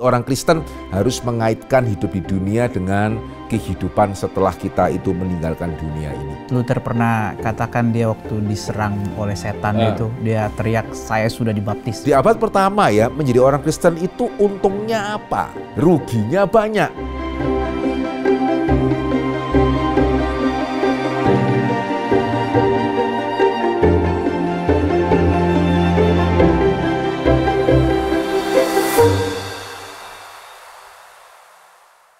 Orang Kristen harus mengaitkan hidup di dunia dengan kehidupan setelah kita itu meninggalkan dunia ini. Luther pernah katakan dia waktu diserang oleh setan itu, dia teriak, "Saya sudah dibaptis." Di abad pertama ya, menjadi orang Kristen itu untungnya apa? Ruginya banyak.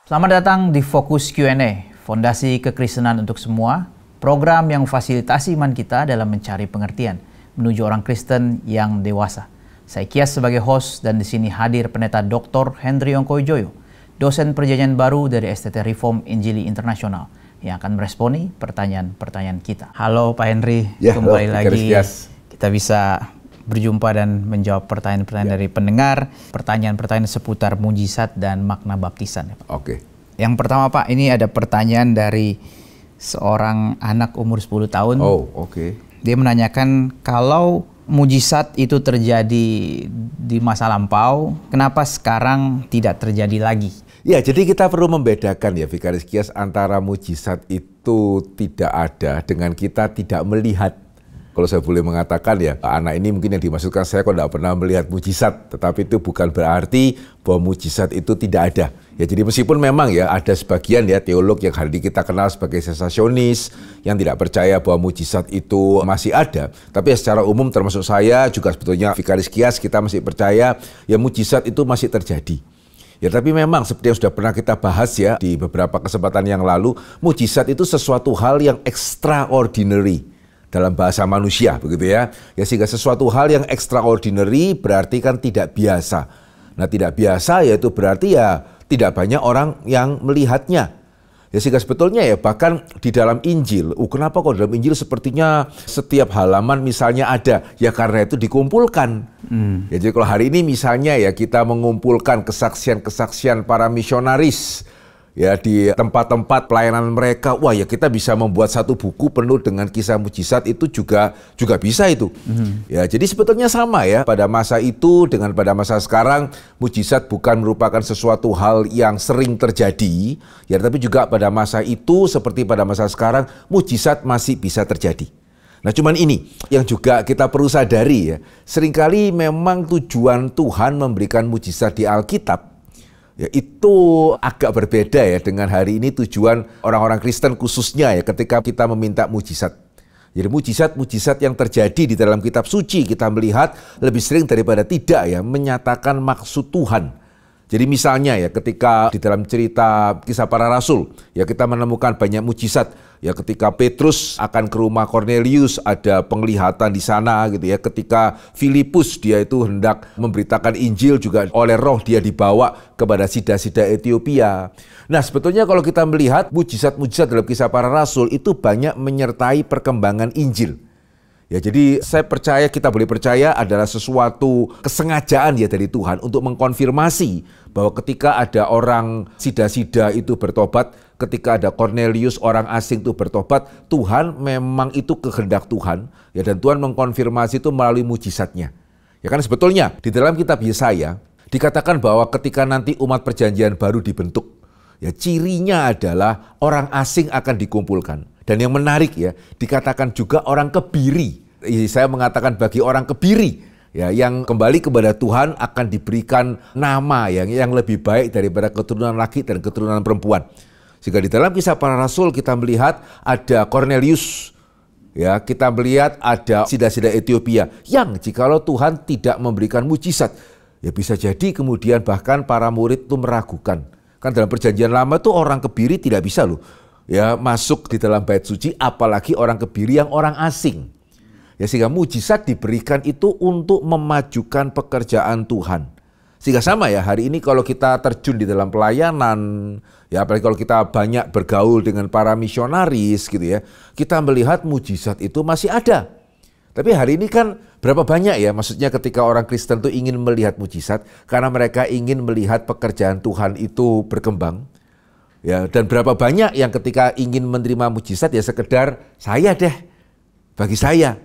Selamat datang di Fokus Q&A, Fondasi Kekristenan untuk Semua, program yang memfasilitasi iman kita dalam mencari pengertian menuju orang Kristen yang dewasa. Saya Kias sebagai host dan di sini hadir Pendeta Dr. Henry Ongkoijoyo, dosen perjanjian baru dari STT Reform Injili Internasional yang akan meresponi pertanyaan-pertanyaan kita. Halo Pak Henry, kembali lagi. Kita bisa berjumpa dan menjawab pertanyaan-pertanyaan dari pendengar, pertanyaan-pertanyaan seputar mujizat dan makna baptisan. Oke. Yang pertama Pak, ini ada pertanyaan dari seorang anak umur 10 tahun. Oh, oke. Dia menanyakan, kalau mujizat itu terjadi di masa lampau, kenapa sekarang tidak terjadi lagi? Ya, jadi kita perlu membedakan ya, Vikaris Kias, antara mujizat itu tidak ada dengan kita tidak melihat. Kalau saya boleh mengatakan ya, anak ini mungkin yang dimaksudkan saya kok tidak pernah melihat mujizat, tetapi itu bukan berarti bahwa mujizat itu tidak ada. Ya, jadi meskipun memang ya ada sebagian ya teolog yang hari ini kita kenal sebagai sesasionis yang tidak percaya bahwa mujizat itu masih ada, tapi ya secara umum termasuk saya juga sebetulnya Vikaris Kias, kita masih percaya ya mujizat itu masih terjadi. Ya, tapi memang seperti yang sudah pernah kita bahas ya di beberapa kesempatan yang lalu, mujizat itu sesuatu hal yang extraordinary dalam bahasa manusia, begitu ya. Ya, sehingga sesuatu hal yang extraordinary berarti kan tidak biasa. Nah, tidak biasa yaitu berarti ya tidak banyak orang yang melihatnya. Ya, sehingga sebetulnya ya bahkan di dalam Injil, kenapa kok dalam Injil sepertinya setiap halaman misalnya ada? Ya karena itu dikumpulkan. Ya, jadi kalau hari ini misalnya ya kita mengumpulkan kesaksian-kesaksian para misionaris ya di tempat-tempat pelayanan mereka, wah ya kita bisa membuat satu buku penuh dengan kisah mujizat, itu juga bisa itu. Ya, jadi sebetulnya sama ya pada masa itu dengan pada masa sekarang, mujizat bukan merupakan sesuatu hal yang sering terjadi, ya, tapi juga pada masa itu seperti pada masa sekarang mujizat masih bisa terjadi. Nah, cuman ini yang juga kita perlu sadari ya, seringkali memang tujuan Tuhan memberikan mujizat di Alkitab ya itu agak berbeda ya dengan hari ini tujuan orang-orang Kristen khususnya ya ketika kita meminta mujizat. Jadi mujizat-mujizat yang terjadi di dalam kitab suci kita melihat lebih sering daripada tidak ya menyatakan maksud Tuhan. Jadi misalnya ya ketika di dalam cerita Kisah Para Rasul ya kita menemukan banyak mujizat ya, ketika Petrus akan ke rumah Cornelius ada penglihatan di sana gitu ya, ketika Filipus dia itu hendak memberitakan Injil juga oleh Roh dia dibawa kepada sida-sida Ethiopia. Nah, sebetulnya kalau kita melihat mujizat-mujizat dalam Kisah Para Rasul itu banyak menyertai perkembangan Injil. Ya, jadi saya percaya, kita boleh percaya adalah sesuatu kesengajaan ya dari Tuhan untuk mengkonfirmasi bahwa ketika ada orang sida-sida itu bertobat, ketika ada Cornelius orang asing itu bertobat, Tuhan memang itu kehendak Tuhan ya, dan Tuhan mengkonfirmasi itu melalui mujizatnya. Ya kan, sebetulnya di dalam kitab Yesaya dikatakan bahwa ketika nanti umat perjanjian baru dibentuk, ya cirinya adalah orang asing akan dikumpulkan. Dan yang menarik ya, dikatakan juga orang kebiri. Saya mengatakan bagi orang kebiri ya yang kembali kepada Tuhan akan diberikan nama yang lebih baik daripada keturunan laki dan keturunan perempuan. Sehingga di dalam Kisah Para Rasul kita melihat ada Cornelius, ya kita melihat ada sida-sida Ethiopia yang jikalau Tuhan tidak memberikan mujizat, ya bisa jadi kemudian bahkan para murid itu meragukan. Kan dalam perjanjian lama itu orang kebiri tidak bisa loh ya masuk di dalam bait suci, apalagi orang kebiri yang orang asing. Ya, sehingga mujizat diberikan itu untuk memajukan pekerjaan Tuhan. Sehingga sama ya hari ini kalau kita terjun di dalam pelayanan, ya apalagi kalau kita banyak bergaul dengan para misionaris gitu ya, kita melihat mujizat itu masih ada. Tapi hari ini kan berapa banyak ya, maksudnya ketika orang Kristen itu ingin melihat mujizat karena mereka ingin melihat pekerjaan Tuhan itu berkembang. Ya, dan berapa banyak yang ketika ingin menerima mujizat ya sekedar saya deh, bagi saya.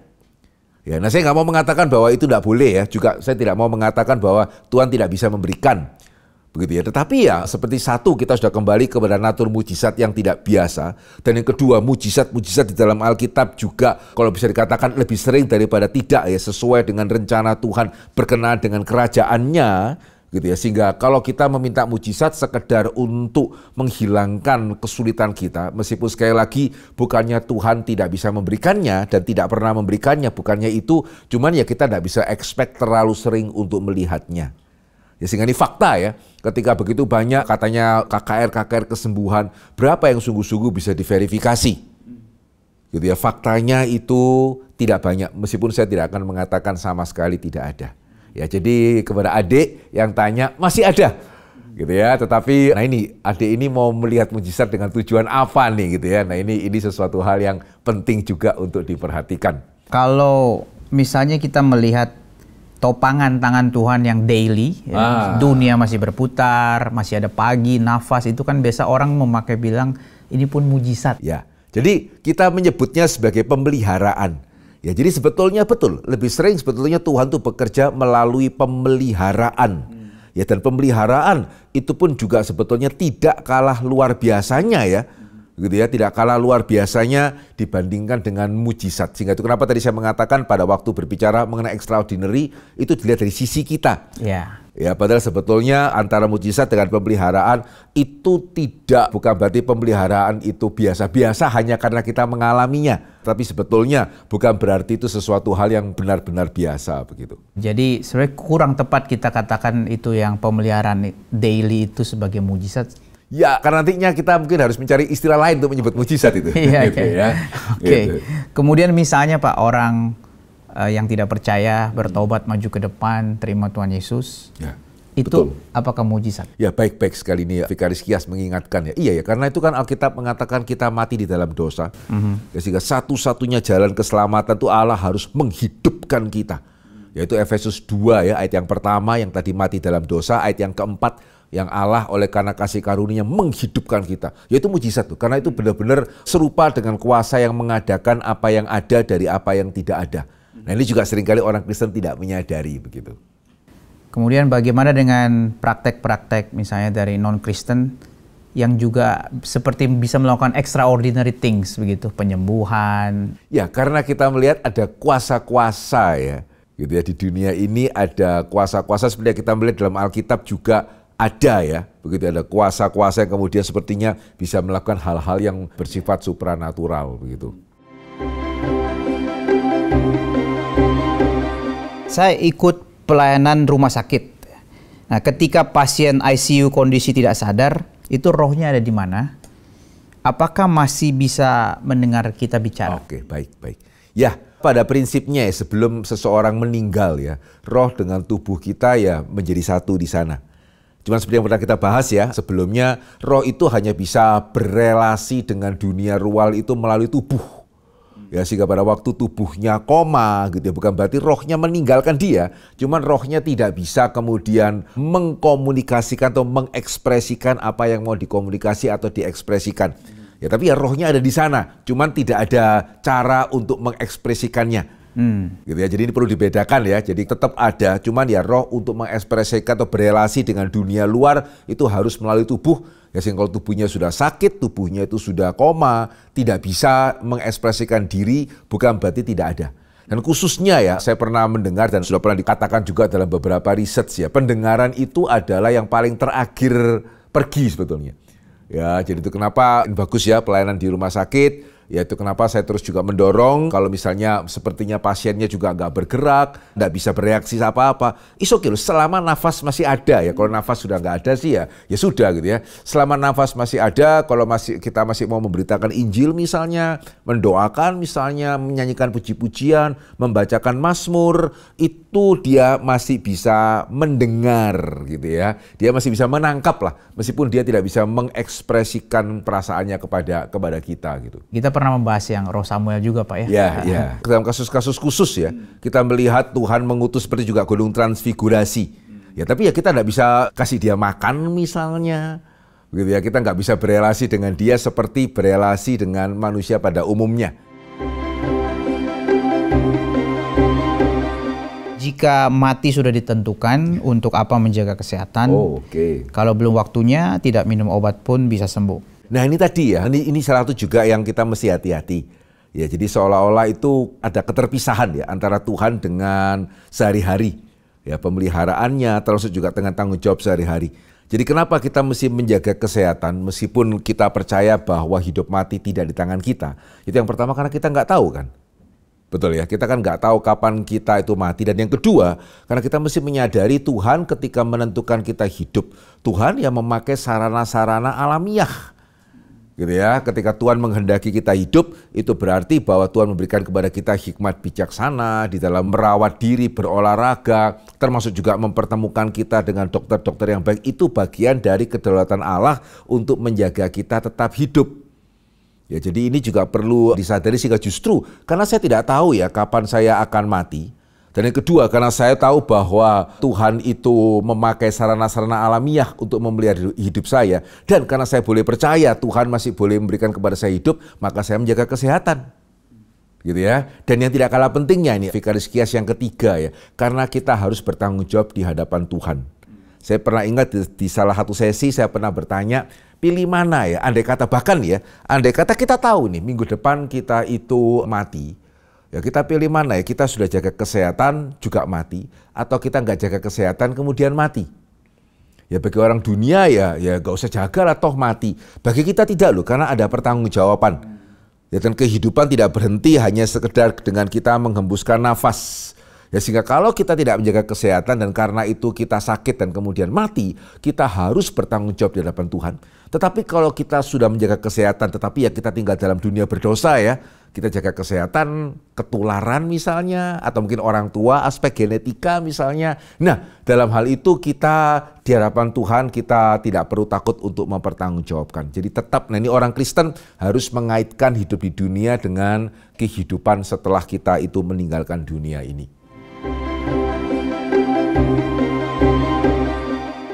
Ya, nah saya nggak mau mengatakan bahwa itu tidak boleh ya, juga saya tidak mau mengatakan bahwa Tuhan tidak bisa memberikan. Begitu ya. Tetapi ya seperti satu, kita sudah kembali kepada natur mujizat yang tidak biasa. Dan yang kedua, mujizat-mujizat di dalam Alkitab juga kalau bisa dikatakan lebih sering daripada tidak ya, sesuai dengan rencana Tuhan, berkenaan dengan kerajaannya. Gitu ya. Sehingga kalau kita meminta mujizat sekedar untuk menghilangkan kesulitan kita, meskipun sekali lagi bukannya Tuhan tidak bisa memberikannya dan tidak pernah memberikannya, bukannya itu, cuman ya kita tidak bisa expect terlalu sering untuk melihatnya. Ya, sehingga ini fakta ya, ketika begitu banyak katanya KKR kesembuhan, berapa yang sungguh-sungguh bisa diverifikasi? Gitu ya, faktanya itu tidak banyak, meskipun saya tidak akan mengatakan sama sekali tidak ada. Ya, jadi kepada adik yang tanya, masih ada? Gitu ya, tetapi nah ini adik ini mau melihat mujizat dengan tujuan apa nih gitu ya. Nah ini sesuatu hal yang penting juga untuk diperhatikan. Kalau misalnya kita melihat topangan tangan Tuhan yang daily, ya, dunia masih berputar, masih ada pagi, nafas, itu kan biasa orang memakai bilang ini pun mujizat. Ya, jadi kita menyebutnya sebagai pemeliharaan. Ya, jadi sebetulnya betul, lebih sering sebetulnya Tuhan tuh bekerja melalui pemeliharaan. Ya, dan pemeliharaan itu pun juga sebetulnya tidak kalah luar biasanya ya. Gitu ya, tidak kalah luar biasanya dibandingkan dengan mujizat. Sehingga itu kenapa tadi saya mengatakan pada waktu berbicara mengenai extraordinary itu dilihat dari sisi kita. Ya, padahal sebetulnya antara mujizat dengan pemeliharaan itu bukan berarti pemeliharaan itu biasa-biasa hanya karena kita mengalaminya. Tapi sebetulnya bukan berarti itu sesuatu hal yang benar-benar biasa begitu. Jadi sebenarnya kurang tepat kita katakan itu yang pemeliharaan daily itu sebagai mujizat. Ya, karena nantinya kita mungkin harus mencari istilah lain untuk menyebut mujizat itu. Iya, gitu, ya. Oke. Gitu. Kemudian misalnya Pak, orang yang tidak percaya bertobat maju ke depan, terima Tuhan Yesus. Ya, itu betul. Apakah mujizat? Ya, baik-baik sekali nih Vikaris Kias mengingatkan ya. Iya ya, karena itu kan Alkitab mengatakan kita mati di dalam dosa. Ya, sehingga satu-satunya jalan keselamatan itu Allah harus menghidupkan kita. Yaitu Efesus 2 ya, ayat yang pertama yang tadi mati dalam dosa, ayat yang keempat yang Allah oleh karena kasih karunia menghidupkan kita. Yaitu mujizat tuh, karena itu benar-benar serupa dengan kuasa yang mengadakan apa yang ada dari apa yang tidak ada. Nah ini juga seringkali orang Kristen tidak menyadari begitu. Kemudian bagaimana dengan praktek-praktek misalnya dari non-Kristen yang juga seperti bisa melakukan extraordinary things begitu, penyembuhan. Ya, karena kita melihat ada kuasa-kuasa ya. Gitu ya, di dunia ini ada kuasa-kuasa seperti yang kita melihat dalam Alkitab juga ada ya, begitu ada kuasa-kuasa yang kemudian sepertinya bisa melakukan hal-hal yang bersifat supranatural begitu. Saya ikut pelayanan rumah sakit. Nah, ketika pasien ICU kondisi tidak sadar, itu rohnya ada di mana? Apakah masih bisa mendengar kita bicara? Oke, baik. Ya, pada prinsipnya ya, sebelum seseorang meninggal ya, roh dengan tubuh kita ya menjadi satu di sana. Cuma seperti yang pernah kita bahas ya, sebelumnya roh itu hanya bisa berelasi dengan dunia rual itu melalui tubuh. Ya, sehingga pada waktu tubuhnya koma gitu ya, bukan berarti rohnya meninggalkan dia, cuman rohnya tidak bisa kemudian mengkomunikasikan atau mengekspresikan apa yang mau dikomunikasi atau diekspresikan. Ya, tapi ya rohnya ada di sana, cuman tidak ada cara untuk mengekspresikannya. Gitu ya, jadi ini perlu dibedakan ya. Jadi tetap ada, cuman ya roh untuk mengekspresikan atau berelasi dengan dunia luar itu harus melalui tubuh. Ya, sehingga kalau tubuhnya sudah sakit, tubuhnya itu sudah koma, tidak bisa mengekspresikan diri, bukan berarti tidak ada. Dan khususnya ya, saya pernah mendengar dan sudah pernah dikatakan juga dalam beberapa riset ya, pendengaran itu adalah yang paling terakhir pergi sebetulnya. Ya, jadi itu kenapa bagus ya pelayanan di rumah sakit. Ya, itu kenapa saya terus juga mendorong kalau misalnya sepertinya pasiennya juga nggak bergerak, nggak bisa bereaksi apa-apa. It's okay loh, selama nafas masih ada ya. Kalau nafas sudah nggak ada sih ya sudah gitu ya. Selama nafas masih ada, kalau kita masih mau memberitakan Injil misalnya, mendoakan misalnya, menyanyikan puji-pujian, membacakan mazmur, itu dia masih bisa mendengar gitu ya. Dia masih bisa menangkap lah, meskipun dia tidak bisa mengekspresikan perasaannya kepada kita gitu. Kita pernah membahas yang Roh Samuel juga Pak ya. Ya. Dalam kasus-kasus khusus ya, kita melihat Tuhan mengutus seperti juga gunung transfigurasi. Ya, tapi ya kita nggak bisa kasih dia makan misalnya. Begitu ya, kita nggak bisa berelasi dengan dia seperti berelasi dengan manusia pada umumnya. jika mati sudah ditentukan, untuk apa menjaga kesehatan? Kalau belum waktunya, tidak minum obat pun bisa sembuh. Nah ini tadi ya, ini salah satu juga yang kita mesti hati-hati. Ya, jadi seolah-olah itu ada keterpisahan ya antara Tuhan dengan sehari-hari. Ya, pemeliharaannya termasuk juga dengan tanggung jawab sehari-hari. Jadi kenapa kita mesti menjaga kesehatan meskipun kita percaya bahwa hidup mati tidak di tangan kita? Itu yang pertama, karena kita nggak tahu kan. Betul ya, kita kan nggak tahu kapan kita itu mati. Dan yang kedua, karena kita mesti menyadari Tuhan ketika menentukan kita hidup, Tuhan yang memakai sarana-sarana alamiah. Gitu ya, ketika Tuhan menghendaki kita hidup, itu berarti bahwa Tuhan memberikan kepada kita hikmat bijaksana di dalam merawat diri, berolahraga, termasuk juga mempertemukan kita dengan dokter-dokter yang baik. Itu bagian dari kedaulatan Allah untuk menjaga kita tetap hidup. Ya, jadi ini juga perlu disadari sehingga justru karena saya tidak tahu ya kapan saya akan mati. Dan yang kedua, karena saya tahu bahwa Tuhan itu memakai sarana-sarana alamiah untuk memelihara hidup saya. Dan karena saya boleh percaya Tuhan masih boleh memberikan kepada saya hidup, maka saya menjaga kesehatan. Gitu ya. Dan yang tidak kalah pentingnya ini, Vicaris Kias yang ketiga ya, karena kita harus bertanggung jawab di hadapan Tuhan. Saya pernah ingat di salah satu sesi saya pernah bertanya, pilih mana ya? Andai kata bahkan ya, andai kata kita tahu nih minggu depan kita itu mati. Ya kita pilih mana ya, kita sudah jaga kesehatan juga mati, atau kita nggak jaga kesehatan kemudian mati. Ya bagi orang dunia ya nggak usah jaga lah toh mati. Bagi kita tidak loh, karena ada pertanggungjawaban. Ya, dan kehidupan tidak berhenti hanya sekedar dengan kita menghembuskan nafas. Ya sehingga kalau kita tidak menjaga kesehatan dan karena itu kita sakit dan kemudian mati, kita harus bertanggung jawab di hadapan Tuhan. Tetapi kalau kita sudah menjaga kesehatan tetapi ya kita tinggal dalam dunia berdosa ya, kita jaga kesehatan, ketularan misalnya, atau mungkin orang tua, aspek genetika misalnya. Nah, dalam hal itu kita di hadapan Tuhan kita tidak perlu takut untuk mempertanggungjawabkan. Jadi tetap, nah ini orang Kristen harus mengaitkan hidup di dunia dengan kehidupan setelah kita itu meninggalkan dunia ini.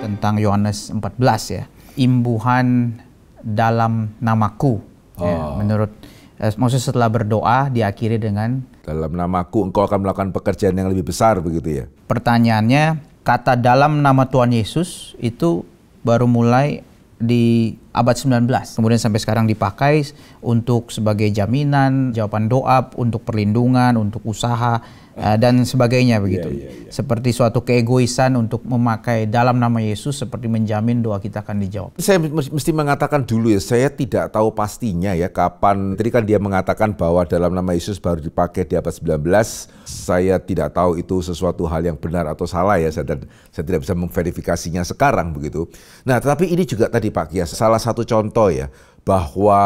Tentang Yohanes 14 ya, imbuhan dalam namaku. Ya, menurut maksudnya setelah berdoa diakhiri dengan dalam namaku engkau akan melakukan pekerjaan yang lebih besar, begitu ya. Pertanyaannya, kata dalam nama Tuhan Yesus itu baru mulai di abad 19. Kemudian sampai sekarang dipakai untuk sebagai jaminan, jawaban doa, untuk perlindungan, untuk usaha dan sebagainya begitu. Seperti suatu keegoisan untuk memakai dalam nama Yesus seperti menjamin doa kita akan dijawab. Saya mesti mengatakan dulu ya, saya tidak tahu pastinya ya kapan. Tadi kan dia mengatakan bahwa dalam nama Yesus baru dipakai di abad 19. Saya tidak tahu itu sesuatu hal yang benar atau salah ya. Saya tidak bisa memverifikasinya sekarang begitu. Nah, tetapi ini juga tadi Pak Kias, salah satu contoh ya, bahwa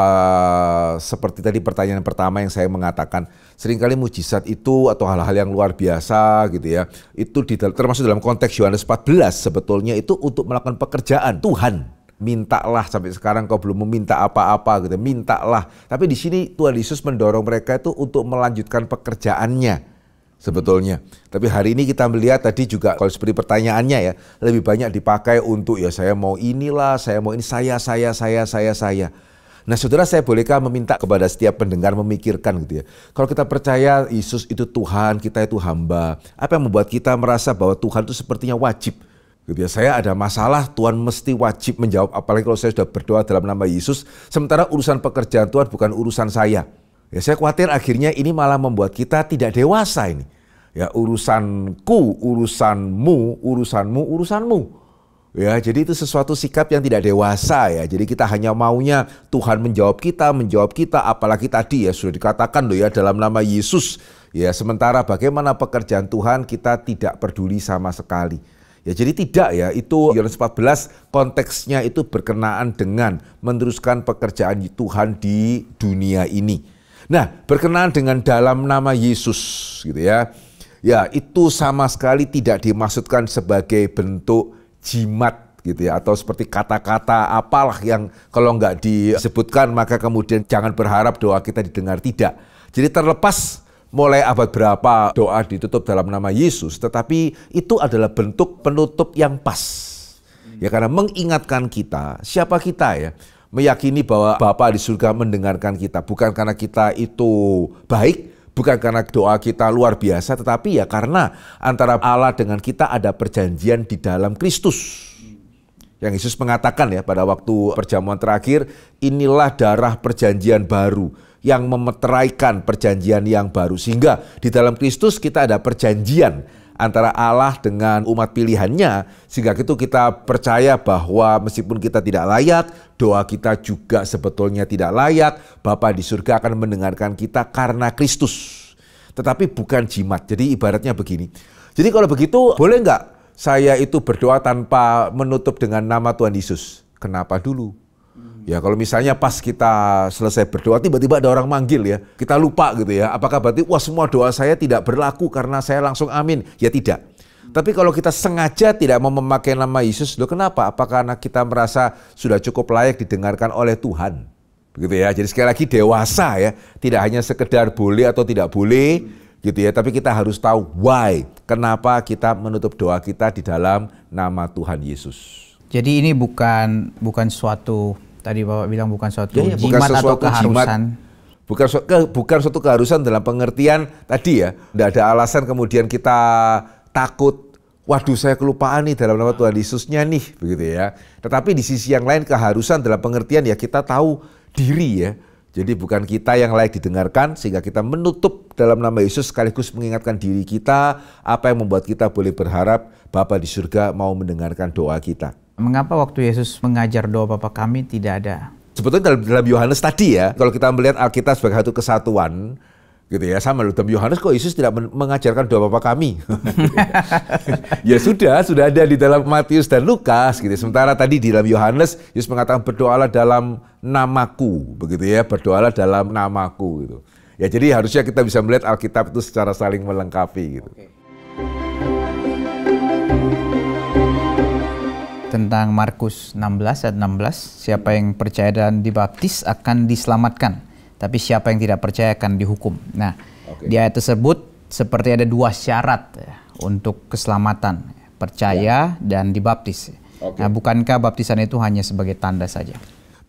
seperti tadi pertanyaan pertama yang saya mengatakan, seringkali mujizat itu atau hal-hal yang luar biasa gitu ya, itu termasuk dalam konteks Yohanes 14 sebetulnya itu untuk melakukan pekerjaan Tuhan. Mintalah, sampai sekarang kau belum meminta apa-apa gitu, mintalah. Tapi di sini Tuhan Yesus mendorong mereka itu untuk melanjutkan pekerjaannya sebetulnya. Tapi hari ini kita melihat tadi juga kalau seperti pertanyaannya ya, lebih banyak dipakai untuk ya saya mau inilah, saya mau ini, saya. Nah saudara, saya bolehkah meminta kepada setiap pendengar memikirkan gitu ya. Kalau kita percaya Yesus itu Tuhan, kita itu hamba, apa yang membuat kita merasa bahwa Tuhan itu sepertinya wajib? Gitu ya, saya ada masalah, Tuhan mesti wajib menjawab, apalagi kalau saya sudah berdoa dalam nama Yesus, sementara urusan pekerjaan Tuhan bukan urusan saya. Ya saya khawatir akhirnya ini malah membuat kita tidak dewasa ini. Ya urusanku, urusanmu. Ya, jadi itu sesuatu sikap yang tidak dewasa ya. Jadi kita hanya maunya Tuhan menjawab kita, apalagi tadi ya sudah dikatakan loh ya dalam nama Yesus. Ya, sementara bagaimana pekerjaan Tuhan kita tidak peduli sama sekali. Ya, jadi tidak ya, itu Yohanes 14 konteksnya itu berkenaan dengan meneruskan pekerjaan Tuhan di dunia ini. Nah, berkenaan dengan dalam nama Yesus gitu ya. Ya, itu sama sekali tidak dimaksudkan sebagai bentuk jimat gitu ya, atau seperti kata-kata apalah yang kalau nggak disebutkan maka kemudian jangan berharap doa kita didengar, tidak. Jadi terlepas mulai abad berapa doa ditutup dalam nama Yesus, tetapi itu adalah bentuk penutup yang pas. Ya, karena mengingatkan kita, siapa kita ya, meyakini bahwa Bapa di surga mendengarkan kita, bukan karena kita itu baik, Bukan karena doa kita luar biasa, tetapi ya karena antara Allah dengan kita ada perjanjian di dalam Kristus. Yang Yesus mengatakan ya pada waktu perjamuan terakhir, inilah darah perjanjian baru yang memeteraikan perjanjian yang baru. Sehingga di dalam Kristus kita ada perjanjian antara Allah dengan umat pilihannya, sehingga itu kita percaya bahwa meskipun kita tidak layak, doa kita juga sebetulnya tidak layak, Bapa di surga akan mendengarkan kita karena Kristus. Tetapi bukan jimat. Jadi ibaratnya begini. Jadi kalau begitu boleh nggak saya itu berdoa tanpa menutup dengan nama Tuhan Yesus? Kenapa dulu? Ya kalau misalnya pas kita selesai berdoa tiba-tiba ada orang manggil ya, kita lupa gitu ya. Apakah berarti wah semua doa saya tidak berlaku karena saya langsung amin? Ya tidak. Tapi kalau kita sengaja tidak mau memakai nama Yesus, loh kenapa? Apakah karena kita merasa sudah cukup layak didengarkan oleh Tuhan? Begitu ya. Jadi sekali lagi dewasa ya, tidak hanya sekedar boleh atau tidak boleh gitu ya, tapi kita harus tahu why, kenapa kita menutup doa kita di dalam nama Tuhan Yesus. Jadi ini bukan suatu, tadi Bapak bilang bukan suatu ya, jimat bukan atau keharusan. Bukan suatu keharusan dalam pengertian tadi ya. Tidak ada alasan kemudian kita takut, waduh saya kelupaan nih dalam nama Tuhan Yesusnya nih, begitu ya. Tetapi di sisi yang lain keharusan dalam pengertian ya kita tahu diri ya. Jadi bukan kita yang layak didengarkan sehingga kita menutup dalam nama Yesus sekaligus mengingatkan diri kita apa yang membuat kita boleh berharap Bapa di surga mau mendengarkan doa kita. Mengapa waktu Yesus mengajar doa Bapa kami tidak ada? Sebetulnya dalam Yohanes tadi ya, kalau kita melihat Alkitab sebagai satu kesatuan, gitu ya, sama dalam Yohanes kok Yesus tidak mengajarkan doa Bapa kami. Ya sudah ada di dalam Matius dan Lukas gitu. Sementara tadi di dalam Yohanes Yesus mengatakan berdoalah dalam namaku, begitu ya, berdoalah dalam namaku gitu. Ya jadi harusnya kita bisa melihat Alkitab itu secara saling melengkapi gitu. Tentang Markus 16 ayat 16, siapa yang percaya dan dibaptis akan diselamatkan, tapi siapa yang tidak percaya akan dihukum. Nah, di ayat tersebut seperti ada dua syarat untuk keselamatan, percaya dan dibaptis. Nah, bukankah baptisan itu hanya sebagai tanda saja?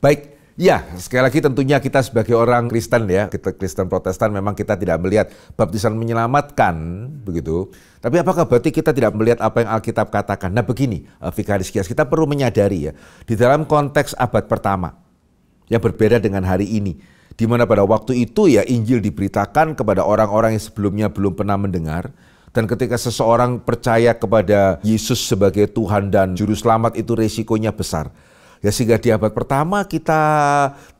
Baik. Ya, sekali lagi tentunya kita sebagai orang Kristen ya, kita Kristen Protestan memang kita tidak melihat baptisan menyelamatkan begitu. Tapi apakah berarti kita tidak melihat apa yang Alkitab katakan? Nah begini, Vikaris Kias, kita perlu menyadari ya, di dalam konteks abad pertama yang berbeda dengan hari ini, di mana pada waktu itu ya Injil diberitakan kepada orang-orang yang sebelumnya belum pernah mendengar. Dan ketika seseorang percaya kepada Yesus sebagai Tuhan dan Juru Selamat itu resikonya besar. Ya sehingga di abad pertama kita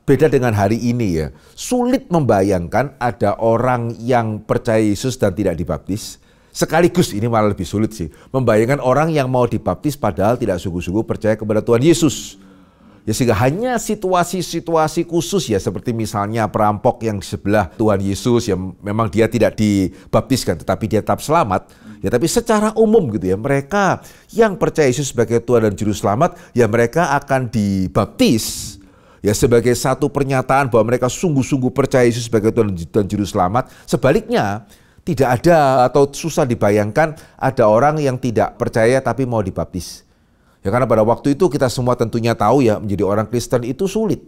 beda dengan hari ini ya. Sulit membayangkan ada orang yang percaya Yesus dan tidak dibaptis. Sekaligus ini malah lebih sulit sih. Membayangkan orang yang mau dibaptis padahal tidak sungguh-sungguh percaya kepada Tuhan Yesus. Ya sehingga hanya situasi-situasi khusus ya seperti misalnya perampok yang di sebelah Tuhan Yesus yang memang dia tidak dibaptiskan tetapi dia tetap selamat. Ya tapi secara umum gitu ya, mereka yang percaya Yesus sebagai Tuhan dan Juru Selamat, ya mereka akan dibaptis ya sebagai satu pernyataan bahwa mereka sungguh-sungguh percaya Yesus sebagai Tuhan dan Juru Selamat. Sebaliknya, tidak ada atau susah dibayangkan ada orang yang tidak percaya tapi mau dibaptis. Ya karena pada waktu itu kita semua tentunya tahu ya menjadi orang Kristen itu sulit.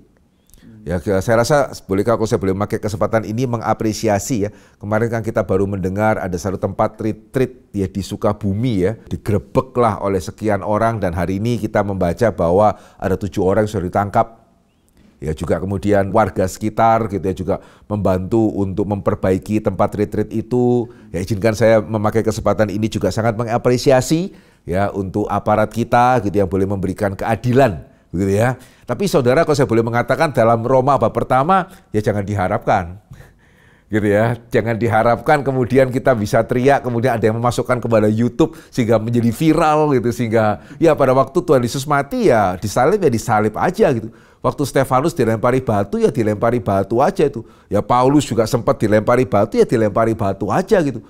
Ya saya rasa bolehkah kalau saya boleh memakai kesempatan ini mengapresiasi ya. Kemarin kan kita baru mendengar ada satu tempat retreat ya di Sukabumi ya. Digerebeklah oleh sekian orang dan hari ini kita membaca bahwa ada 7 orang yang sudah ditangkap. Ya juga kemudian warga sekitar gitu ya juga membantu untuk memperbaiki tempat retreat itu. Ya izinkan saya memakai kesempatan ini juga sangat mengapresiasi ya untuk aparat kita gitu yang boleh memberikan keadilan begitu ya. Tapi saudara kalau saya boleh mengatakan dalam Roma bab pertama ya jangan diharapkan. Gitu ya. Jangan diharapkan kemudian kita bisa teriak kemudian ada yang memasukkan kepada YouTube sehingga menjadi viral gitu sehingga ya pada waktu Tuhan Yesus mati ya disalib aja gitu. Waktu Stefanus dilempari batu ya dilempari batu aja itu. Ya Paulus juga sempat dilempari batu ya dilempari batu aja gitu.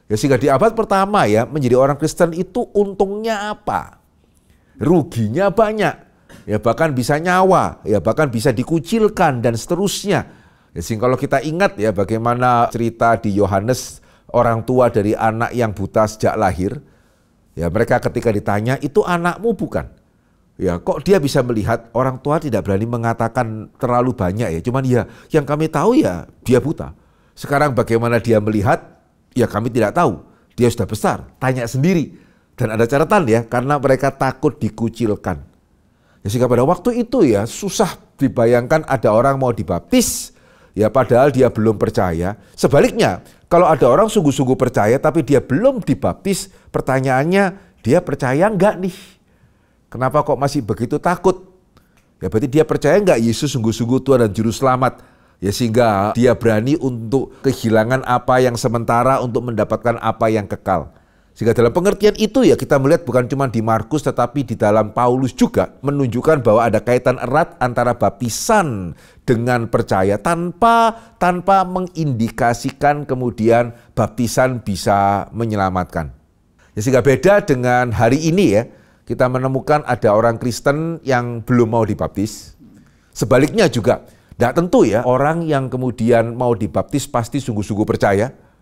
Ya sehingga di abad pertama ya menjadi orang Kristen itu untungnya apa? Ruginya banyak. Ya bahkan bisa nyawa, ya bahkan bisa dikucilkan dan seterusnya. Ya sehingga kalau kita ingat ya bagaimana cerita di Yohanes orang tua dari anak yang buta sejak lahir. Ya mereka ketika ditanya itu anakmu bukan? Ya kok dia bisa melihat orang tua tidak berani mengatakan terlalu banyak ya. Cuman ya yang kami tahu ya dia buta. Sekarang bagaimana dia melihat, ya kami tidak tahu. Dia sudah besar, tanya sendiri. Dan ada catatan ya, karena mereka takut dikucilkan. Ya, sehingga pada waktu itu ya susah dibayangkan ada orang mau dibaptis, ya padahal dia belum percaya. Sebaliknya, kalau ada orang sungguh-sungguh percaya tapi dia belum dibaptis, pertanyaannya dia percaya enggak nih? Kenapa kok masih begitu takut? Ya berarti dia percaya enggak Yesus sungguh-sungguh Tuhan dan Juru Selamat? Ya sehingga dia berani untuk kehilangan apa yang sementara untuk mendapatkan apa yang kekal. Sehingga dalam pengertian itu ya kita melihat bukan cuma di Markus tetapi di dalam Paulus juga menunjukkan bahwa ada kaitan erat antara baptisan dengan percaya tanpa mengindikasikan kemudian baptisan bisa menyelamatkan. Ya sehingga beda dengan hari ini ya, kita menemukan ada orang Kristen yang belum mau dibaptis. Sebaliknya juga, tidak tentu ya orang yang kemudian mau dibaptis pasti sungguh-sungguh percaya.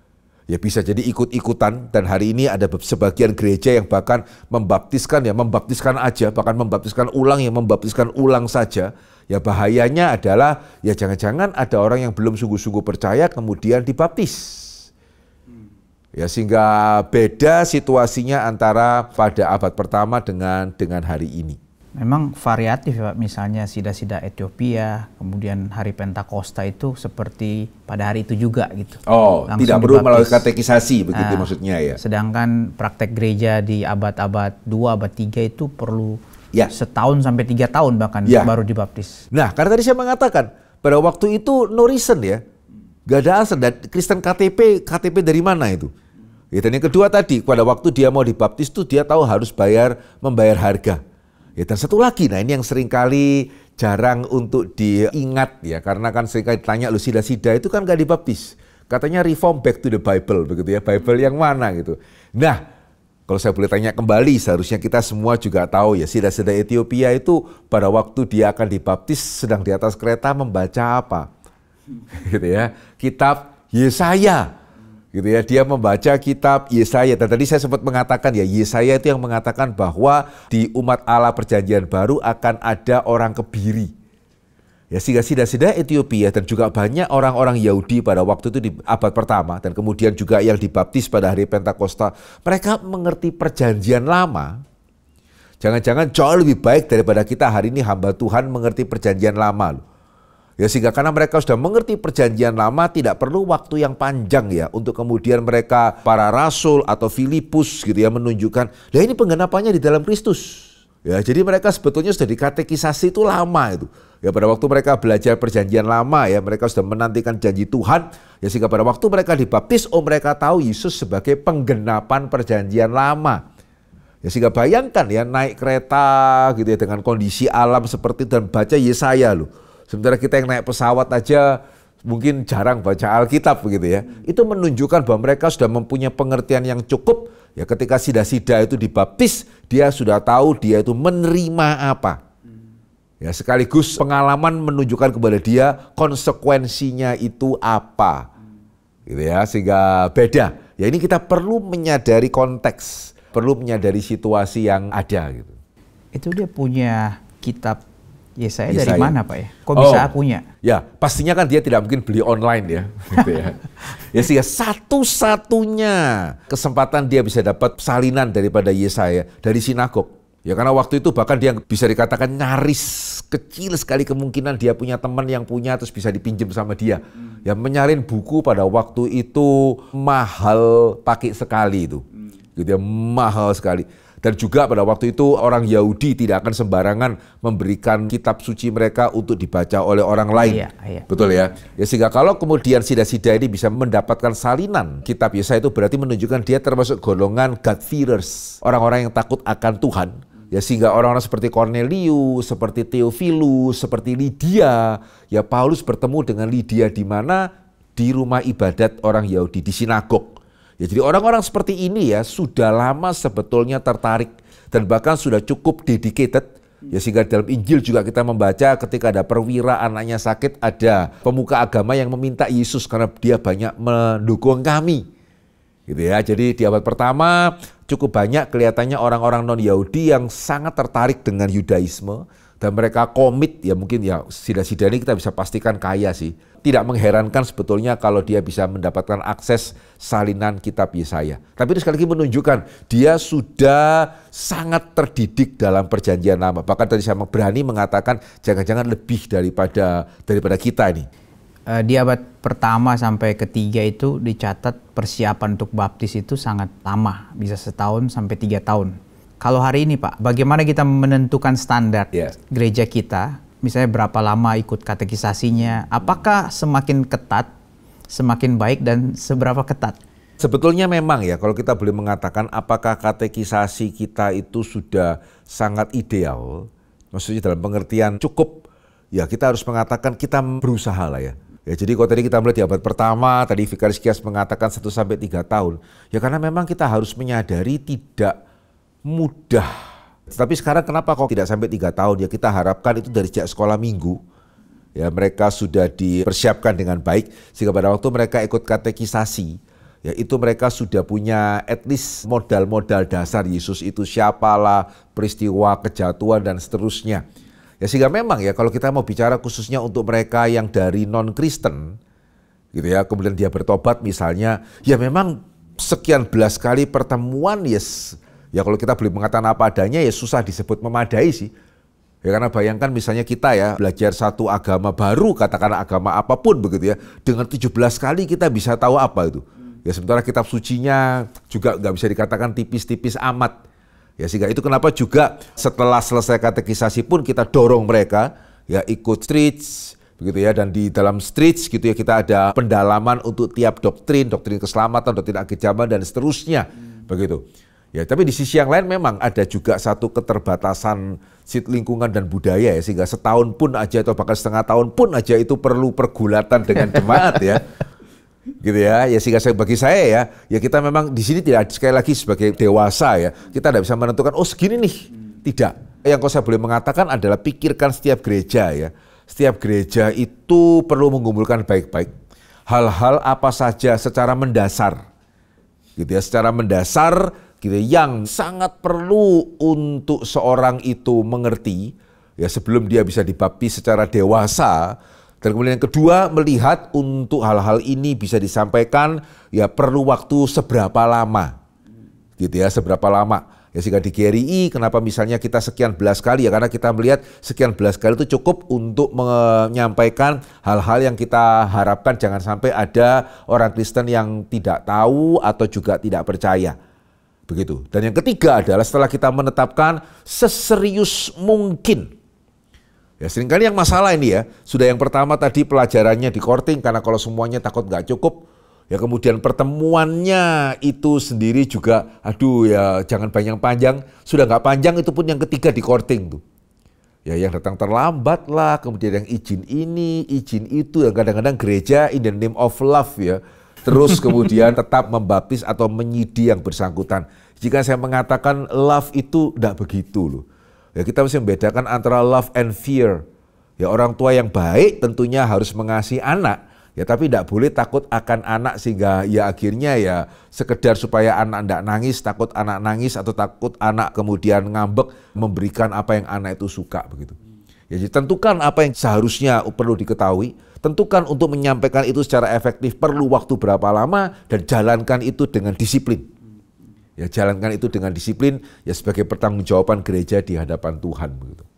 Ya bisa jadi ikut-ikutan, dan hari ini ada sebagian gereja yang bahkan membaptiskan aja, bahkan membaptiskan ulang saja. Ya bahayanya adalah ya jangan-jangan ada orang yang belum sungguh-sungguh percaya kemudian dibaptis. Ya sehingga beda situasinya antara pada abad pertama dengan hari ini. Memang variatif ya Pak, misalnya sida-sida Ethiopia, kemudian hari Pentakosta itu seperti pada hari itu juga gitu. Oh, langsung tidak perlu melalui dibaptis. katekisasi begitu maksudnya ya. Sedangkan praktek gereja di abad-abad 2, abad 3 itu perlu Ya. setahun sampai 3 tahun bahkan Ya. baru dibaptis. Nah, karena tadi saya mengatakan pada waktu itu no reason ya. Gak ada alasan, dan Kristen KTP dari mana itu? Ya, dan yang kedua tadi, pada waktu dia mau dibaptis tuh dia tahu harus membayar harga. Ya, dan satu lagi, nah ini yang seringkali jarang untuk diingat ya, karena kan seringkali ditanya, lu sida-sida itu kan gak dibaptis. Katanya reform back to the Bible, begitu ya, Bible yang mana gitu. Nah, kalau saya boleh tanya kembali, seharusnya kita semua juga tahu ya, sida-sida Ethiopia itu pada waktu dia akan dibaptis sedang di atas kereta membaca apa? Gitu ya, kitab Yesaya. Gitu ya, dia membaca kitab Yesaya. Dan tadi saya sempat mengatakan ya, Yesaya itu yang mengatakan bahwa di umat Allah perjanjian baru akan ada orang kebiri. Ya, sehingga sida-sida Ethiopia dan juga banyak orang-orang Yahudi pada waktu itu di abad pertama dan kemudian juga yang dibaptis pada hari Pentakosta, mereka mengerti perjanjian lama. Jangan-jangan jauh lebih baik daripada kita hari ini hamba Tuhan mengerti perjanjian lama loh. Ya sehingga karena mereka sudah mengerti perjanjian lama, tidak perlu waktu yang panjang ya untuk kemudian mereka para rasul atau Filipus gitu ya menunjukkan, lah ini penggenapannya di dalam Kristus. Ya, jadi mereka sebetulnya sudah dikatekisasi itu lama itu. Ya pada waktu mereka belajar perjanjian lama ya, mereka sudah menantikan janji Tuhan. Ya sehingga pada waktu mereka dibaptis, mereka tahu Yesus sebagai penggenapan perjanjian lama. Ya sehingga bayangkan ya naik kereta gitu ya dengan kondisi alam seperti itu dan baca Yesaya loh. Sementara kita yang naik pesawat aja mungkin jarang baca Alkitab begitu ya. Itu menunjukkan bahwa mereka sudah mempunyai pengertian yang cukup. Ya ketika sida-sida itu dibaptis, dia sudah tahu dia itu menerima apa. Ya sekaligus pengalaman menunjukkan kepada dia konsekuensinya itu apa. Gitu ya, sehingga beda. Ya ini kita perlu menyadari konteks, perlu menyadari situasi yang ada gitu. Itu dia punya kitab Yesaya dari mana Pak ya? Kok bisa punya? Ya pastinya kan dia tidak mungkin beli online ya. Gitu ya. Ya sehingga satu-satunya kesempatan dia bisa dapat salinan daripada Yesaya dari sinagog. Ya karena waktu itu bahkan dia bisa dikatakan nyaris kecil sekali kemungkinan dia punya teman yang punya terus bisa dipinjam sama dia. Ya menyalin buku pada waktu itu mahal pakai sekali itu. Gitu ya, mahal sekali. Dan juga pada waktu itu orang Yahudi tidak akan sembarangan memberikan kitab suci mereka untuk dibaca oleh orang lain. Iya. Betul ya? Ya sehingga kalau kemudian sida-sida ini bisa mendapatkan salinan kitab Yesaya itu berarti menunjukkan dia termasuk golongan God-fearers. Orang-orang yang takut akan Tuhan. Ya sehingga orang-orang seperti Cornelius, seperti Theophilus, seperti Lydia. Ya Paulus bertemu dengan Lydia di mana? Di rumah ibadat orang Yahudi, di sinagog. Ya, jadi orang-orang seperti ini ya sudah lama sebetulnya tertarik dan bahkan sudah cukup dedicated. Ya sehingga dalam Injil juga kita membaca ketika ada perwira anaknya sakit, ada pemuka agama yang meminta Yesus karena dia banyak mendukung kami. Gitu ya. Jadi di abad pertama cukup banyak kelihatannya orang-orang non-Yahudi yang sangat tertarik dengan Yudaisme. dan mereka komit, ya mungkin ya Sida ini kita bisa pastikan kaya sih. Tidak mengherankan sebetulnya kalau dia bisa mendapatkan akses salinan kitab Yesaya. Tapi itu sekali lagi menunjukkan dia sudah sangat terdidik dalam perjanjian lama. Bahkan tadi saya berani mengatakan jangan-jangan lebih daripada kita ini. Di abad pertama sampai ketiga itu dicatat persiapan untuk baptis itu sangat lama, bisa setahun sampai 3 tahun. Kalau hari ini Pak, bagaimana kita menentukan standar gereja kita? Misalnya berapa lama ikut katekisasinya? Apakah semakin ketat, semakin baik, dan seberapa ketat? Sebetulnya memang ya, kalau kita boleh mengatakan apakah katekisasi kita itu sudah sangat ideal, maksudnya dalam pengertian cukup, ya kita harus mengatakan kita berusaha lah ya. Ya, jadi kalau tadi kita melihat di abad pertama, tadi Vikaris Kias mengatakan 1 sampai 3 tahun. Ya karena memang kita harus menyadari tidak mudah. Tapi sekarang kenapa kok tidak sampai 3 tahun? Ya kita harapkan itu dari sejak sekolah minggu. Ya mereka sudah dipersiapkan dengan baik. Sehingga pada waktu mereka ikut katekisasi, ya itu mereka sudah punya at least modal-modal dasar Yesus itu siapalah, peristiwa kejatuhan dan seterusnya. Ya sehingga memang ya kalau kita mau bicara khususnya untuk mereka yang dari non-Kristen gitu ya, kemudian dia bertobat misalnya, ya memang sekian belas kali pertemuan ya kalau kita boleh mengatakan apa adanya ya susah disebut memadai sih. Ya karena bayangkan misalnya kita ya belajar satu agama baru, katakanlah agama apapun begitu ya, dengan 17 kali kita bisa tahu apa itu. Ya sementara kitab sucinya juga nggak bisa dikatakan tipis-tipis amat. Ya sehingga itu kenapa juga setelah selesai katekisasi pun kita dorong mereka ya ikut streets begitu ya, dan di dalam streets gitu ya kita ada pendalaman untuk tiap doktrin keselamatan, doktrin akhir zaman dan seterusnya begitu. Ya tapi di sisi yang lain memang ada juga satu keterbatasan lingkungan dan budaya ya, sehingga setahun pun aja atau bahkan setengah tahun pun aja itu perlu pergulatan dengan jemaat ya. Gitu ya, ya sehingga bagi saya ya kita memang di sini tidak sekali lagi sebagai dewasa ya, kita tidak bisa menentukan oh segini nih, tidak. Yang kalau saya boleh mengatakan adalah pikirkan setiap gereja ya, setiap gereja itu perlu mengumpulkan baik-baik hal-hal apa saja secara mendasar, gitu ya, secara mendasar gitu yang sangat perlu untuk seorang itu mengerti ya sebelum dia bisa dibaptis secara dewasa. Dan kemudian yang kedua, melihat untuk hal-hal ini bisa disampaikan, ya perlu waktu seberapa lama. Gitu ya, seberapa lama. Ya sehingga di GRI, kenapa misalnya kita sekian belas kali, ya karena kita melihat sekian belas kali itu cukup untuk menyampaikan hal-hal yang kita harapkan jangan sampai ada orang Kristen yang tidak tahu atau juga tidak percaya. Begitu. Dan yang ketiga adalah setelah kita menetapkan seserius mungkin. Ya seringkali yang masalah ini ya, sudah yang pertama tadi pelajarannya di courting karena kalau semuanya takut nggak cukup, ya kemudian pertemuannya itu sendiri juga, aduh ya jangan panjang-panjang, sudah nggak panjang itu pun yang ketiga di courting tuh. Ya yang datang terlambat lah, kemudian yang izin ini, izin itu, yang kadang-kadang gereja in the name of love ya, terus kemudian tetap membaptis atau menyidi yang bersangkutan. Jika saya mengatakan love itu tidak begitu loh. Ya kita mesti membedakan antara love and fear. Ya orang tua yang baik tentunya harus mengasihi anak. Ya tapi tidak boleh takut akan anak sehingga ya akhirnya ya sekedar supaya anak tidak nangis, takut anak nangis atau takut anak kemudian ngambek memberikan apa yang anak itu suka begitu. Ya jadi tentukan apa yang seharusnya perlu diketahui. Tentukan untuk menyampaikan itu secara efektif perlu waktu berapa lama dan jalankan itu dengan disiplin. Ya jalankan itu dengan disiplin ya sebagai pertanggungjawaban gereja di hadapan Tuhan begitu.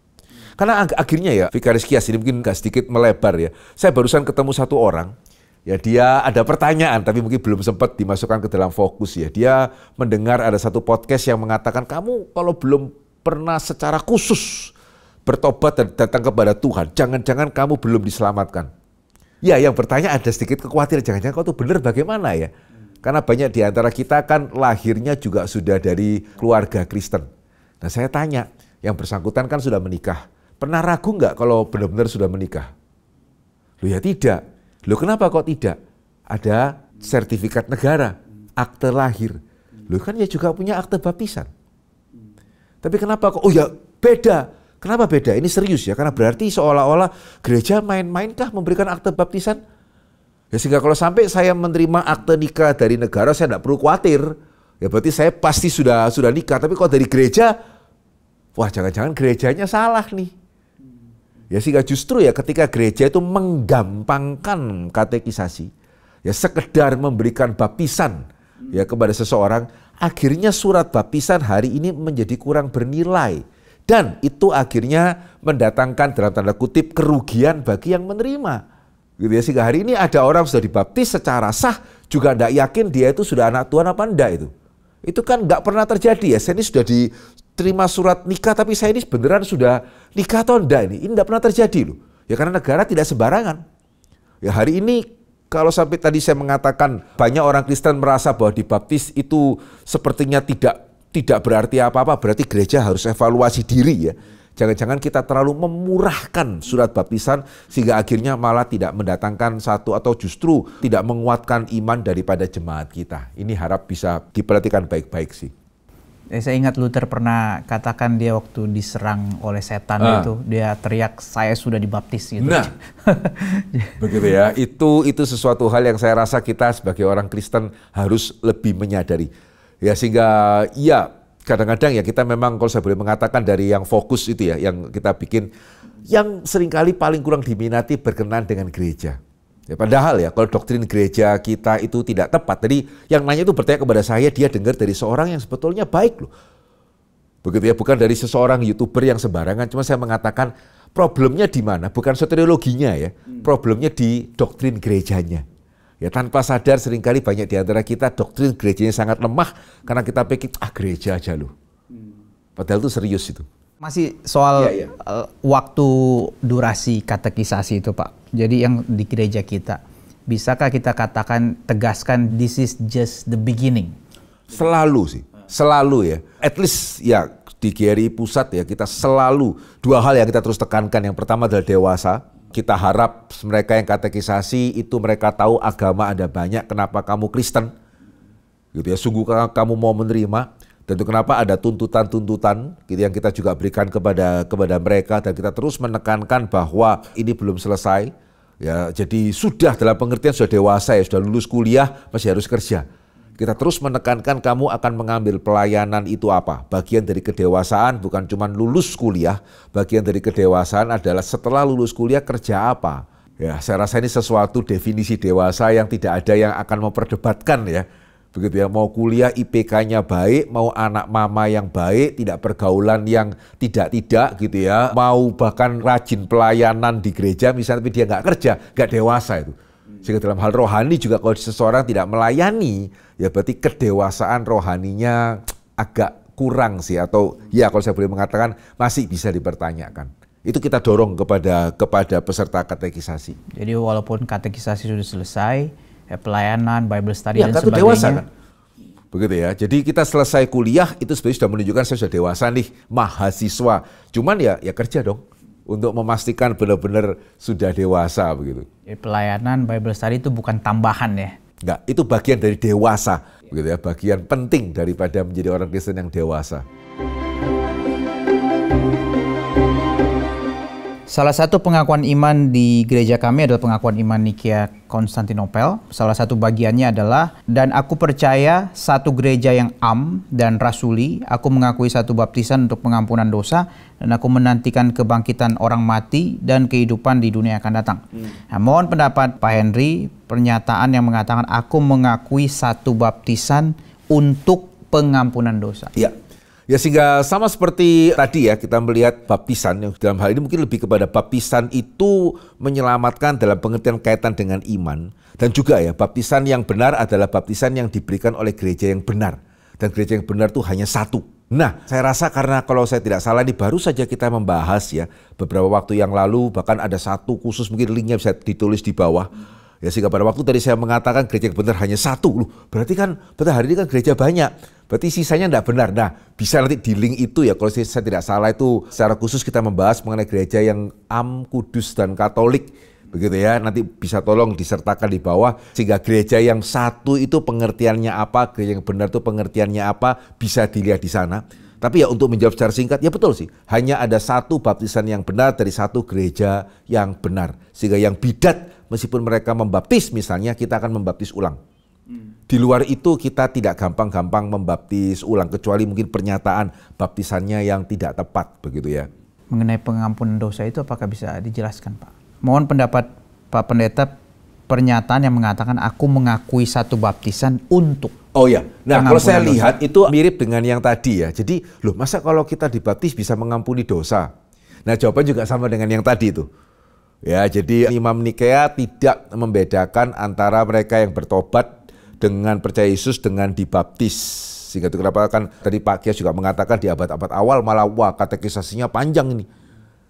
Karena akhirnya ya Vikaris Kias ini mungkin agak sedikit melebar ya. Saya barusan ketemu satu orang ya, dia ada pertanyaan tapi mungkin belum sempat dimasukkan ke dalam fokus ya. Dia mendengar ada satu podcast yang mengatakan kamu kalau belum pernah secara khusus bertobat dan datang kepada Tuhan, jangan-jangan kamu belum diselamatkan. Ya yang bertanya ada sedikit kekhawatiran jangan-jangan kau tuh benar bagaimana ya. Karena banyak di antara kita kan lahirnya juga sudah dari keluarga Kristen. Nah saya tanya, yang bersangkutan kan sudah menikah. Pernah ragu nggak kalau benar-benar sudah menikah? Loh ya tidak. Loh kenapa kok tidak? Ada sertifikat negara, akte lahir. Loh kan ya juga punya akte baptisan. Tapi kenapa kok? Oh ya beda. Kenapa beda? Ini serius ya, karena berarti seolah-olah gereja main-mainkah memberikan akte baptisan? Ya sehingga kalau sampai saya menerima akte nikah dari negara, saya tidak perlu khawatir. Ya berarti saya pasti sudah nikah. Tapi kalau dari gereja, wah jangan-jangan gerejanya salah nih. Ya sehingga justru ya ketika gereja itu menggampangkan katekisasi, ya sekedar memberikan baptisan ya kepada seseorang, akhirnya surat baptisan hari ini menjadi kurang bernilai. Dan itu akhirnya mendatangkan dalam tanda kutip kerugian bagi yang menerima. Gitu ya, sehingga hari ini ada orang sudah dibaptis secara sah, juga tidak yakin dia itu sudah anak Tuhan apa enggak itu. Itu kan nggak pernah terjadi ya, saya ini sudah diterima surat nikah tapi saya ini beneran sudah nikah atau enggak ini enggak pernah terjadi loh. Ya karena negara tidak sembarangan. Ya hari ini kalau sampai tadi saya mengatakan banyak orang Kristen merasa bahwa dibaptis itu sepertinya tidak berarti apa-apa, berarti gereja harus evaluasi diri ya. Jangan-jangan kita terlalu memurahkan surat baptisan sehingga akhirnya malah tidak mendatangkan satu atau justru tidak menguatkan iman daripada jemaat kita. Ini harap bisa diperhatikan baik-baik sih. Saya ingat Luther pernah katakan dia waktu diserang oleh setan itu, dia teriak, saya sudah dibaptis gitu. Nah, begitu ya. Itu sesuatu hal yang saya rasa kita sebagai orang Kristen harus lebih menyadari. Ya sehingga ya kadang-kadang ya kita memang kalau saya boleh mengatakan dari yang fokus itu ya, yang kita bikin, yang seringkali paling kurang diminati berkenan dengan gereja. Ya, padahal ya kalau doktrin gereja kita itu tidak tepat. Jadi yang nanya itu bertanya kepada saya, dia dengar dari seorang yang sebetulnya baik loh. Begitu ya, bukan dari seseorang YouTuber yang sembarangan. Cuma saya mengatakan problemnya di mana? Bukan soteriologinya ya, problemnya di doktrin gerejanya. Ya tanpa sadar seringkali banyak di antara kita doktrin gerejanya sangat lemah karena kita pikir gereja aja loh. Padahal itu serius itu. Masih soal waktu durasi katekisasi itu Pak. Jadi yang di gereja kita, bisakah kita katakan, tegaskan this is just the beginning? Selalu sih, selalu ya. At least ya di GRI Pusat ya kita selalu dua hal yang kita terus tekankan. Yang pertama adalah dewasa. Kita harap mereka yang katekisasi itu mereka tahu agama ada banyak, kenapa kamu Kristen? Gitu ya, sungguh kamu mau menerima, tentu kenapa ada tuntutan-tuntutan gitu yang kita juga berikan kepada mereka, dan kita terus menekankan bahwa ini belum selesai. Ya, jadi sudah dalam pengertian sudah dewasa ya, sudah lulus kuliah, masih harus kerja. Kita terus menekankan kamu akan mengambil pelayanan itu apa? Bagian dari kedewasaan bukan cuma lulus kuliah, bagian dari kedewasaan adalah setelah lulus kuliah kerja apa? Ya, saya rasa ini sesuatu definisi dewasa yang tidak ada yang akan memperdebatkan ya. Begitu ya, mau kuliah IPK-nya baik, mau anak mama yang baik, tidak pergaulan yang tidak gitu ya. Mau bahkan rajin pelayanan di gereja misalnya tapi dia nggak kerja, nggak dewasa itu. Sehingga dalam hal rohani juga kalau seseorang tidak melayani, ya berarti kedewasaan rohaninya agak kurang sih, atau ya kalau saya boleh mengatakan masih bisa dipertanyakan. Itu kita dorong kepada peserta katekisasi. Jadi walaupun katekisasi sudah selesai, pelayanan, Bible study dan sebagainya. Dewasa kan? Begitu ya. Jadi kita selesai kuliah itu sebenarnya sudah menunjukkan saya sudah dewasa nih, mahasiswa. Cuman ya kerja dong. Untuk memastikan benar-benar sudah dewasa begitu. Jadi pelayanan Bible study itu bukan tambahan ya? Enggak, itu bagian dari dewasa, begitu ya, bagian penting daripada menjadi orang Kristen yang dewasa. Salah satu pengakuan iman di gereja kami adalah pengakuan iman Nikia Konstantinopel. Salah satu bagiannya adalah, dan aku percaya satu gereja yang am dan rasuli, aku mengakui satu baptisan untuk pengampunan dosa, dan aku menantikan kebangkitan orang mati dan kehidupan di dunia yang akan datang. Nah, mohon pendapat Pak Henry, pernyataan yang mengatakan aku mengakui satu baptisan untuk pengampunan dosa. Iya. Ya sehingga sama seperti tadi ya, kita melihat baptisan yang dalam hal ini mungkin lebih kepada baptisan itu menyelamatkan dalam pengertian kaitan dengan iman, dan juga ya baptisan yang benar adalah baptisan yang diberikan oleh gereja yang benar, dan gereja yang benar itu hanya satu. Nah, saya rasa karena kalau saya tidak salah ini baru saja kita membahas ya beberapa waktu yang lalu, bahkan ada satu khusus, mungkin linknya bisa ditulis di bawah. Ya sehingga pada waktu tadi saya mengatakan gereja yang benar hanya satu, loh berarti hari ini kan gereja banyak, berarti sisanya tidak benar. Nah bisa nanti di link itu ya, kalau saya tidak salah itu secara khusus kita membahas mengenai gereja yang am, kudus dan katolik, begitu ya. Nanti bisa tolong disertakan di bawah, sehingga gereja yang satu itu pengertiannya apa, gereja yang benar itu pengertiannya apa, bisa dilihat di sana. Tapi ya untuk menjawab secara singkat, ya betul sih, hanya ada satu baptisan yang benar dari satu gereja yang benar. Sehingga yang bidat, meskipun mereka membaptis misalnya, kita akan membaptis ulang. Di luar itu kita tidak gampang-gampang membaptis ulang, kecuali mungkin pernyataan baptisannya yang tidak tepat, begitu ya. mengenai pengampunan dosa itu apakah bisa dijelaskan, Pak? Mohon pendapat Pak Pendeta pernyataan yang mengatakan aku mengakui satu baptisan untuk. Oh ya, nah kalau saya dosa. lihat itu mirip dengan yang tadi ya. Jadi, loh masa kalau kita dibaptis bisa mengampuni dosa? Nah jawaban juga sama dengan yang tadi itu. Ya, jadi Imam Nikea tidak membedakan antara mereka yang bertobat dengan percaya Yesus dengan dibaptis. Sehingga itu kenapa kan tadi Pak Kias juga mengatakan di abad-abad awal malah wah katekisasinya panjang ini.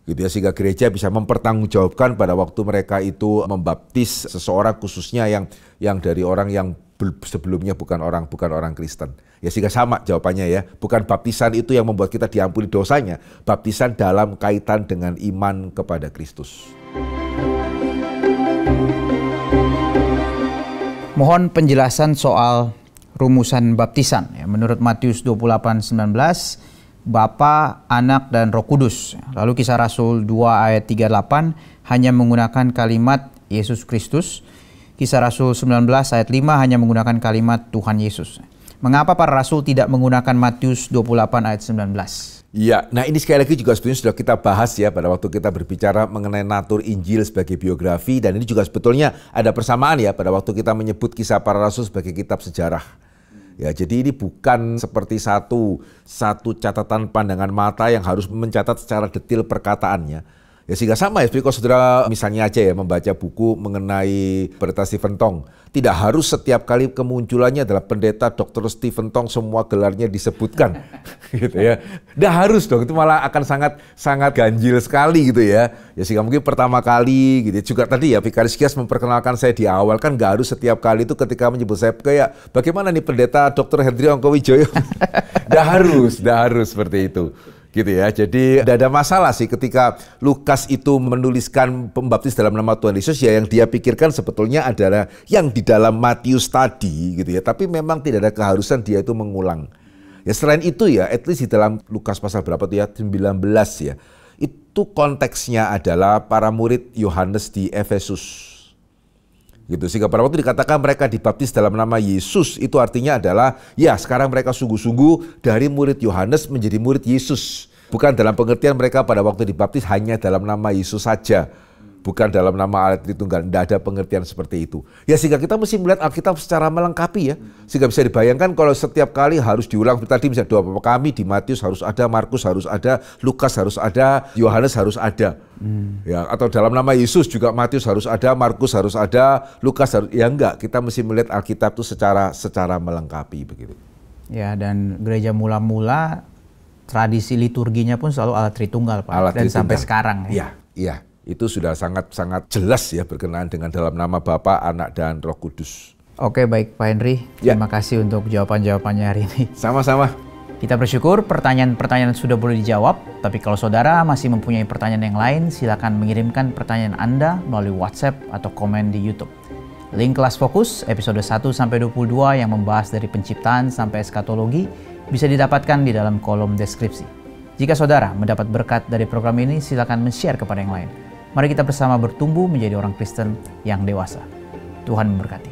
Gitu ya, sehingga gereja bisa mempertanggungjawabkan pada waktu mereka itu membaptis seseorang khususnya yang dari orang yang sebelumnya bukan orang Kristen. Ya sehingga sama jawabannya ya, bukan baptisan itu yang membuat kita diampuni dosanya, baptisan dalam kaitan dengan iman kepada Kristus. Mohon penjelasan soal rumusan baptisan. Ya, menurut Matius 28:19, Bapa, Anak, dan Roh Kudus. Lalu Kisah Rasul 2 ayat 38 hanya menggunakan kalimat Yesus Kristus. Kisah Rasul 19 ayat 5 hanya menggunakan kalimat Tuhan Yesus. Mengapa para rasul tidak menggunakan Matius 28 ayat 19? Iya, nah ini sekali lagi juga sebetulnya sudah kita bahas ya pada waktu kita berbicara mengenai natur Injil sebagai biografi, dan ini juga sebetulnya ada persamaan ya pada waktu kita menyebut Kisah Para Rasul sebagai kitab sejarah. Ya, jadi ini bukan seperti satu catatan pandangan mata yang harus mencatat secara detail perkataannya. Ya sehingga sama ya, seperti kalau saudara misalnya aja ya membaca buku mengenai pendeta Stephen Tong. Tidak harus setiap kali kemunculannya adalah pendeta Dr. Stephen Tong semua gelarnya disebutkan. Gitu ya. Tidak harus dong, itu malah akan sangat ganjil sekali gitu ya. Ya sehingga mungkin pertama kali gitu. Juga tadi ya Vikaris Kias memperkenalkan saya di awal kan nggak harus setiap kali itu ketika menyebut saya kayak bagaimana nih pendeta Dr. Hendri Ongkowijoyo. Tidak harus seperti itu. Gitu ya, jadi tidak ada masalah sih ketika Lukas itu menuliskan pembaptis dalam nama Tuhan Yesus, ya yang dia pikirkan sebetulnya adalah yang di dalam Matius tadi gitu ya, tapi memang tidak ada keharusan dia itu mengulang. Ya selain itu ya, at least di dalam Lukas pasal berapa tuh ya, 19 ya, itu konteksnya adalah para murid Yohanes di Efesus. Gitu, sehingga pada waktu dikatakan mereka dibaptis dalam nama Yesus, itu artinya adalah ya sekarang mereka sungguh-sungguh dari murid Yohanes menjadi murid Yesus. Bukan dalam pengertian mereka pada waktu dibaptis hanya dalam nama Yesus saja, bukan dalam nama Allah Tritunggal. Tidak ada pengertian seperti itu. Ya sehingga kita mesti melihat Alkitab secara melengkapi ya, sehingga bisa dibayangkan kalau setiap kali harus diulang. Tadi misalnya doa Bapa Kami di Matius harus ada, Markus harus ada, Lukas harus ada, Yohanes harus ada. Ya, atau dalam nama Yesus juga Matius harus ada, Markus harus ada, Lukas harus, ya enggak, kita mesti melihat Alkitab itu secara melengkapi begitu. Ya, dan gereja mula-mula tradisi liturginya pun selalu Allah Tritunggal, Pak. Allah dan Tritunggal. sampai sekarang ya. Iya, itu sudah sangat jelas ya berkenaan dengan dalam nama Bapa, Anak, dan Roh Kudus. Oke, baik Pak Henry. Ya. Terima kasih untuk jawaban-jawabannya hari ini. Sama-sama. Kita bersyukur pertanyaan-pertanyaan sudah boleh dijawab, tapi kalau saudara masih mempunyai pertanyaan yang lain, silakan mengirimkan pertanyaan Anda melalui WhatsApp atau komen di YouTube. Link kelas fokus episode 1-22 yang membahas dari penciptaan sampai eskatologi bisa didapatkan di dalam kolom deskripsi. Jika saudara mendapat berkat dari program ini, silakan men-share kepada yang lain. Mari kita bersama bertumbuh menjadi orang Kristen yang dewasa. Tuhan memberkati.